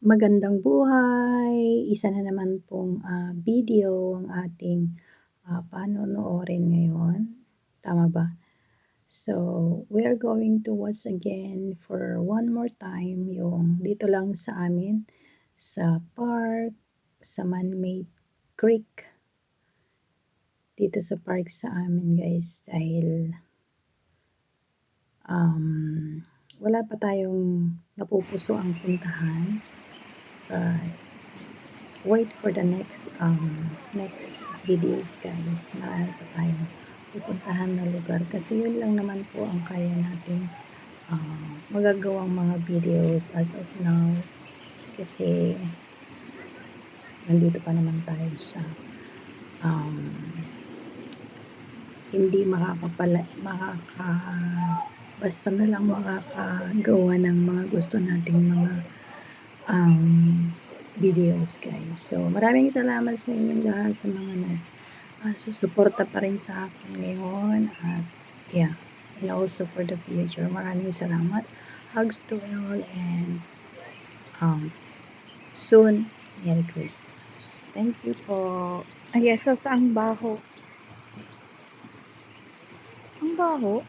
Magandang buhay! Isa na naman pong, video ang ating, panonoorin ngayon, tama ba? So, we are going to watch again for one more time yung dito lang sa amin, sa park, sa man-made creek. Dito sa park sa amin guys dahil, wala pa tayong napupusuang puntahan. Wait for the next videos guys. Marami pa tayong pupuntahan na lugar kasi yun lang naman po ang kaya natin magagawang mga videos as of now kasi nandito pa naman tayo sa hindi basta na lang makakagawa ng mga gusto nating mga videos guys. So maraming salamat sa inyong lahat sa mga susuporta pa rin sa akin ngayon at yeah, and also for the future. Maraming salamat. Hugs to all and soon Merry Christmas. Thank you po. Yes, so saang baho? Ang baho?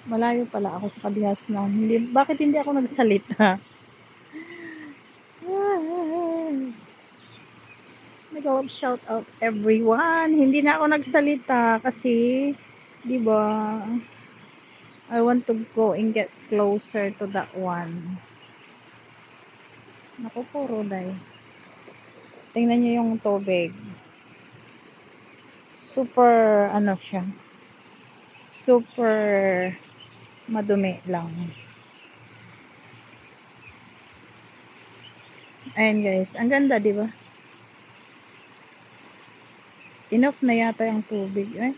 Malayo pala ako sa kabihas na. Bakit hindi ako nagsalita? Nag-out shout out everyone. Hindi na ako nagsalita kasi, di ba? I want to go and get closer to that one. Naku, puro day. Tingnan niyo yung tubig. Super, siya. Super madumi lang. Ayan guys, ang ganda, di ba? Enough na yata yung tubig, eh.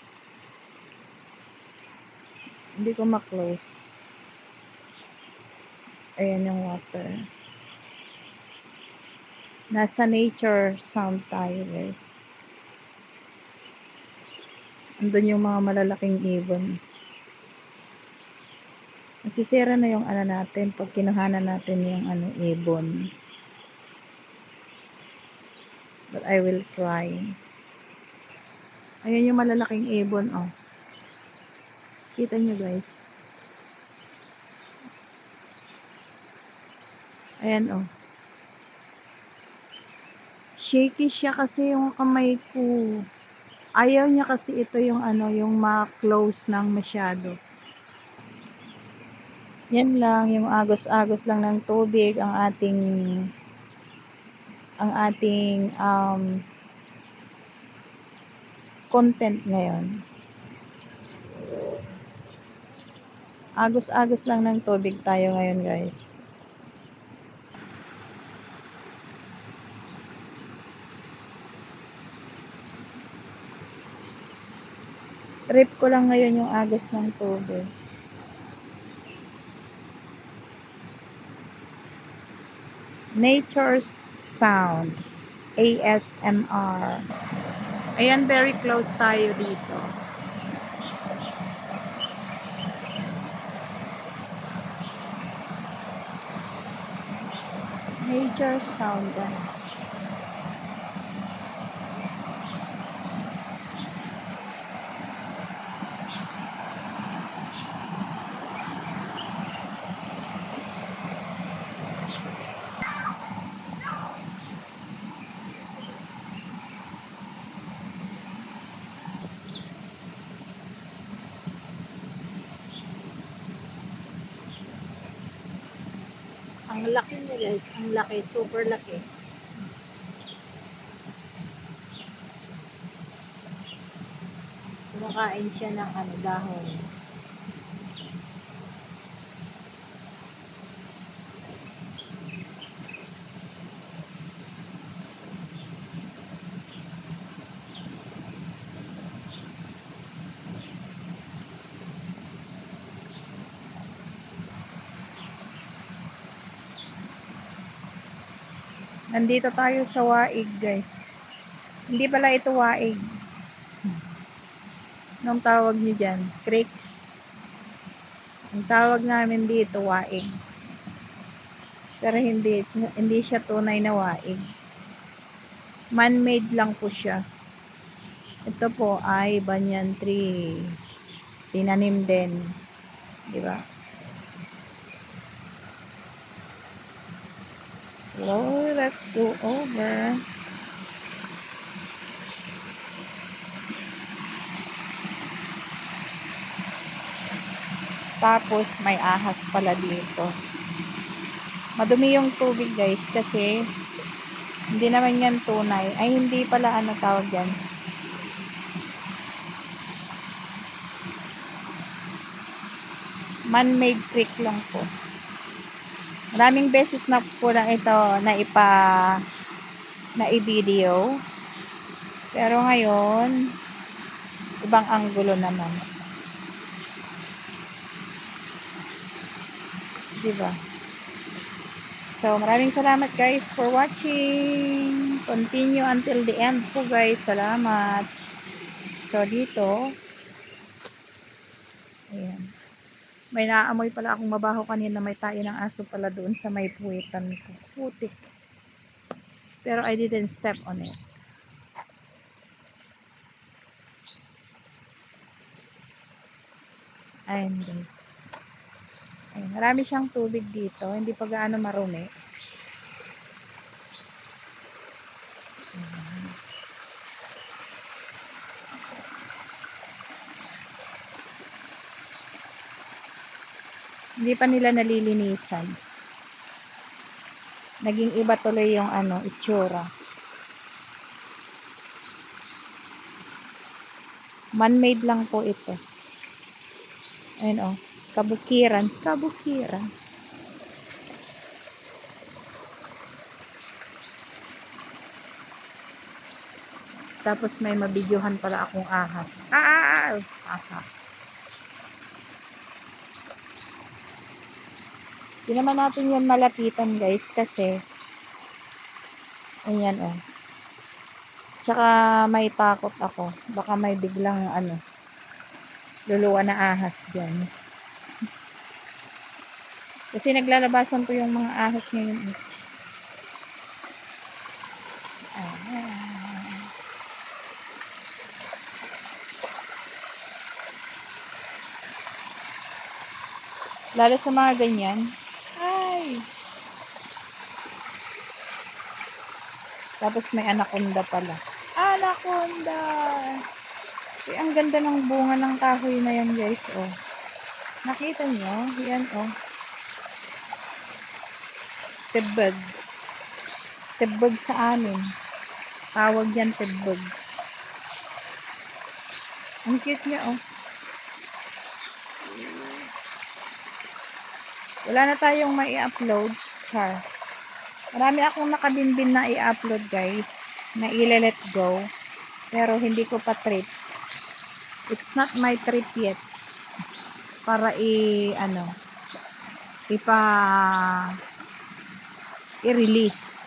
Hindi ko ma-close. Ayan yung water. Nasa nature sound tayo, guys. Andun yung mga malalaking ibon. Nasisira na yung natin pag kinuhanan natin yung ibon. But I will try. Ayan yung malalaking ibon, oh. Kita nyo, guys. Ayan, oh. Shaky siya kasi yung kamay ko. Ayaw niya kasi ito yung yung ma-close ng masyado. Yan lang, yung agos-agos lang ng tubig ang ating content ngayon. Agos-agos lang ng tubig tayo ngayon, guys. Trip ko lang ngayon yung agos ng tubig. Nature's Sound. ASMR. Ayan, very close tayo dito. Nature's Sound, guys. Ang laki niya, guys. Ang laki. Super laki. Kumakain siya ng dahon. Nandito tayo sa Waig, guys. Hindi pala ito Waig. Anong tawag niyo dyan? Creeks. Ang tawag namin dito, Waig. Pero hindi siya tunay na waig. Man-made lang po siya. Ito po ay banyan tree. Tinanim din, di ba? So, let's go over. Tapos, may ahas pala dito. Madumi yung tubig, guys, kasi hindi naman yan tunay. Ay, hindi pala, ano tawag yan? Man-made creek lang po. Maraming beses na po na ito na i-video. Pero ngayon, ibang anggulo naman. Diba? So, maraming salamat guys for watching. Continue until the end po guys. Salamat. So, dito, ayan. May naamoy pala akong mabaho kanina. May tayo ng aso pala doon sa may puwitan ko. Putik. Pero I didn't step on it. Ayan guys. Ayan, marami siyang tubig dito. Hindi pa gaano marumi. Hindi pa nila nalilinisan. Naging iba tuloy yung itsura. Man-made lang po ito. Ayun kabukiran. Kabukiran. Tapos may mabidyohan pala akong ahas. Ahas. Hindi naman natin yan malapitan guys kasi ayan Tsaka may takot ako. Baka may biglang luluwa na ahas dyan. Kasi naglalabasan po yung mga ahas ngayon. Lalo sa mga ganyan. Ay! Tapos may anaconda pala. Anaconda! Ang ganda ng bunga ng kahoy na yan guys. Nakita nyo? Yan Tebeg. Tebeg sa amin. Tawag yan tebeg. Ang cute niya Wala na tayong mai-upload. Char. Marami akong nakabinbin na i-upload guys. Na i-let go. Pero hindi ko pa trip. It's not my trip yet. Para i-release.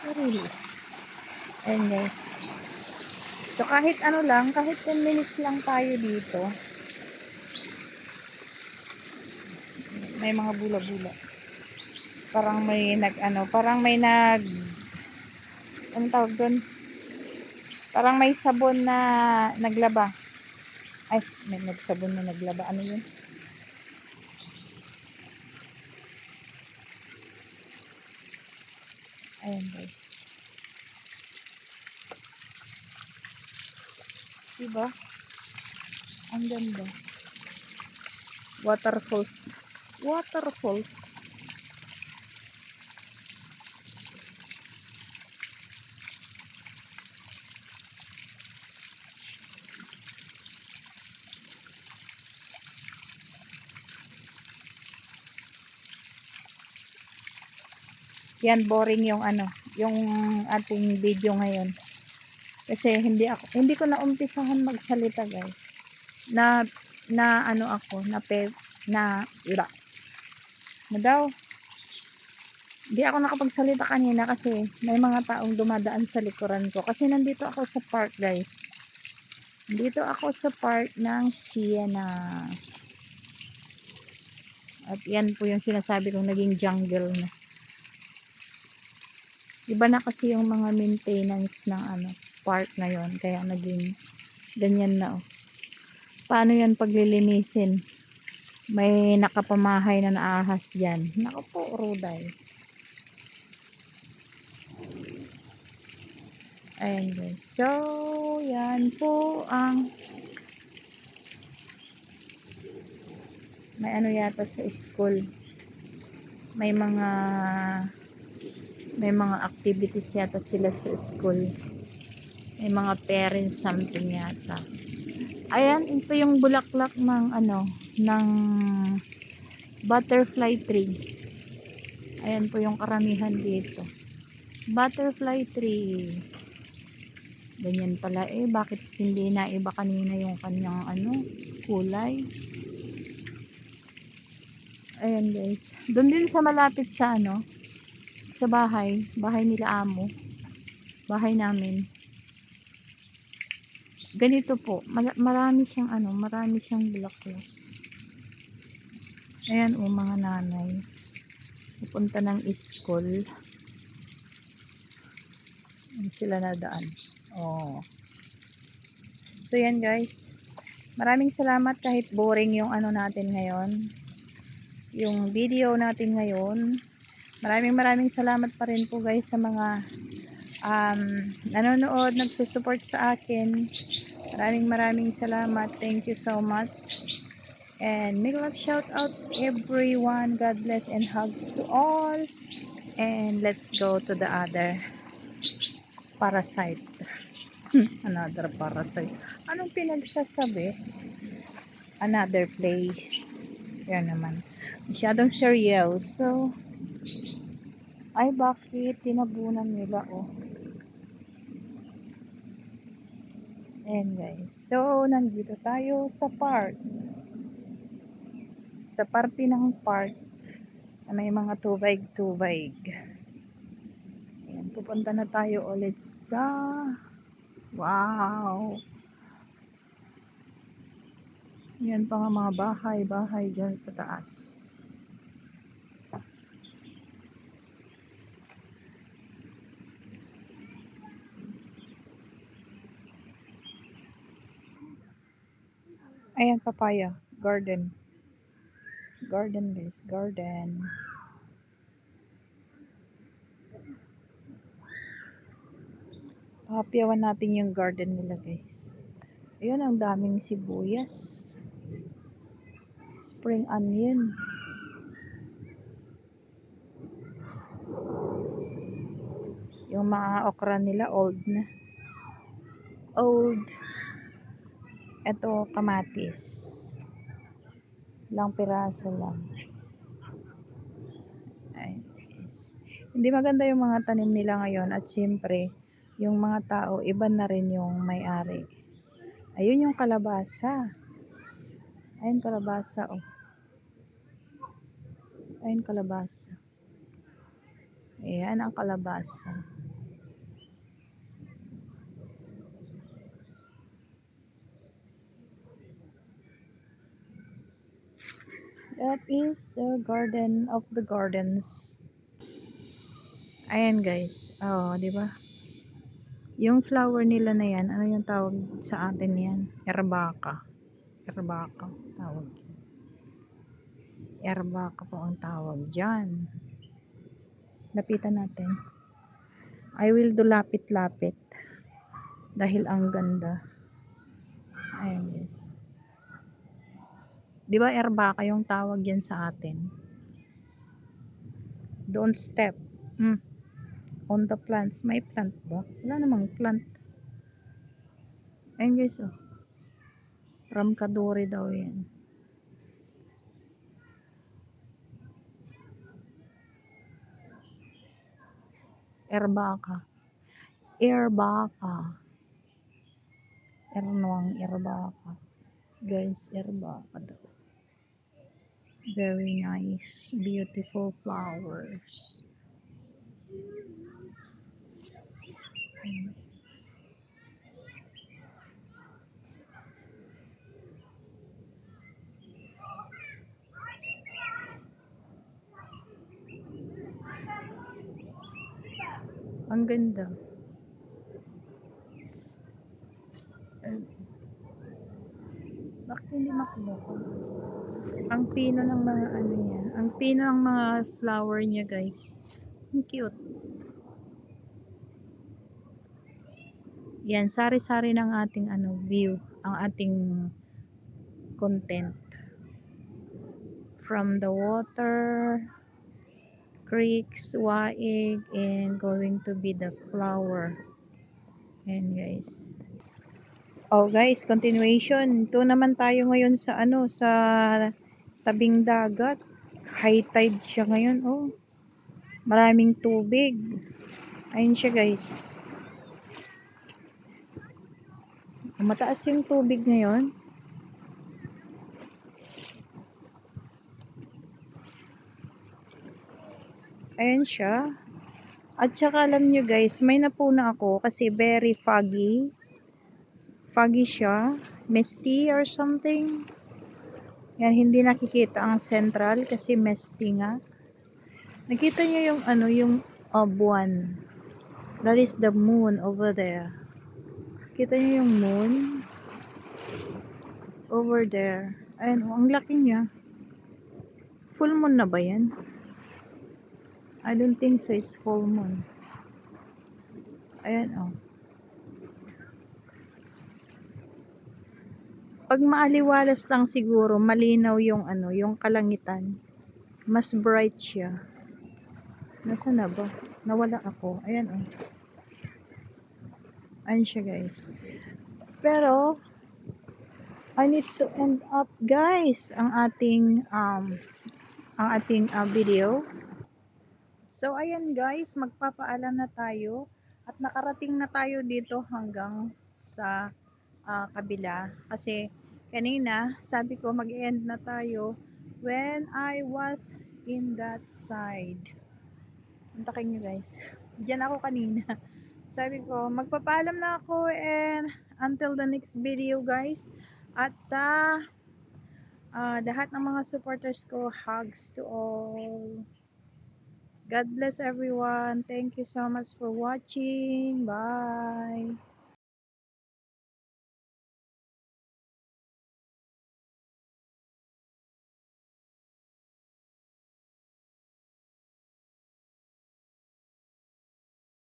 I-release. Ayan guys. So kahit kahit 10 minutes lang tayo dito. May mga bula-bula. Parang may anong tawag doon? Parang may sabon na naglaba. Ay, may nagsabon na naglaba. Ano yun? Ayan guys. Diba? Ang ganda. Waterfalls. Waterfalls. Yan, boring yung yung ating video ngayon. Kasi hindi ko na umpisahan magsalita guys. Hindi ako nakapagsalita kanina kasi may mga taong dumadaan sa likuran ko. Kasi nandito ako sa park guys. Nandito ako sa park ng Siena. At yan po yung sinasabi kong naging jungle na. Iba na kasi yung mga maintenance ng park ngayon, kaya naging ganyan na. Paano yan paglilinisin? May nakapamahay na naahas dyan. Naku po, Ruday. Ayan guys. So, yan po ang may yata sa school. May mga activities yata sila sa school. May mga parents something yata. Ayan, ito yung bulaklak ng ng butterfly tree. Ayan po yung karamihan dito. Butterfly tree. Ganyan pala bakit hindi na iba kanina yung kanyang kulay? Ayan guys. Doon din sa malapit sa sa bahay nila amo. Bahay namin. Ganito po, marami siyang bulaklak. Ayan mga nanay. Pupunta ng school. Ayan sila na daan. So yan guys. Maraming salamat kahit boring yung natin ngayon. Yung video natin ngayon. Maraming salamat pa rin po guys sa mga nanonood, nagsusupport sa akin. Maraming salamat. Thank you so much. And make love shout out everyone. God bless and hugs to all. And let's go to the other parasite. Another parasite. Anong pinagsasabi? Another place. Yan naman. Masyadong seryoso. Ay, bakit tinabunan nila Ayan guys. So, nandito tayo sa park. Sa parte ng park na may mga tubig-tubig. Ayan, pupunta na tayo ulit sa wow! Yan pa nga mga bahay dyan sa taas. Ayan, papaya. Garden guys, garden. Papayawan natin yung garden nila guys. Ayan, ang daming sibuyas. Spring onion. Yung mga okra nila old na. Ito kamatis. Ilang piraso lang. Ay, guys. Hindi maganda yung mga tanim nila ngayon at siyempre yung mga tao iba na rin yung may-ari. Ayun yung kalabasa. Ayun kalabasa Ayun kalabasa. Ayan ang kalabasa. That is the garden of the gardens. Ayan guys. Di ba? Yung flower nila na yan, ano yung tawag sa atin yan? Erbaka. Erbaka tawag. Erbaka po ang tawag dyan. Lapitan natin. I will do lapit-lapit. Dahil ang ganda. Ayan guys. Di ba erbaka yung tawag yan sa atin? Don't step. On the plants. May plant ba? Wala namang plant. Ayun guys Ramkadori daw yan. Erbaka. Erbaka. Guys, erbaka daw. Very nice. Beautiful flowers. Ang ganda. Bakit hindi makuha? Ang pino ng mga ano niya. Ang pino ng mga flower niya, guys. Ang cute. Yan, sari-sari ng ating ano, view. Ang ating content. From the water, creeks, waig, and going to be the flower. Ayan, guys. Oh, guys, continuation. Ito naman tayo ngayon sa ano, sa tabing dagat. High tide siya ngayon. Oh, maraming tubig. Ayun siya, guys. Mataas yung tubig ngayon. Ayan siya. At saka alam nyo, guys, may napuna ako kasi very foggy. Foggy siya. Misty or something. Yan, hindi nakikita ang central kasi misty nga. Nakita nyo yung ano, yung buwan. That is the moon over there. Kita nyo yung moon over there. Ayan, oh, ang laki niya. Full moon na ba yan? I don't think so, it's full moon. Ayan, oh. Pag maaliwalas lang siguro, malinaw yung ano, yung kalangitan. Mas bright siya. Nasaan na ba? Nawala ako. Ayan, oh. Ayan siya, guys. Pero I need to end up, guys, ang ating video. So ayan, guys, magpapaalam na tayo at nakarating na tayo dito hanggang sa kabila kasi kanina sabi ko mag-end na tayo when I was in that side. Antakin nyo, guys. Diyan ako kanina. Sabi ko, magpapaalam na ako and until the next video, guys. At sa lahat ng mga supporters ko, hugs to all. God bless everyone. Thank you so much for watching. Bye.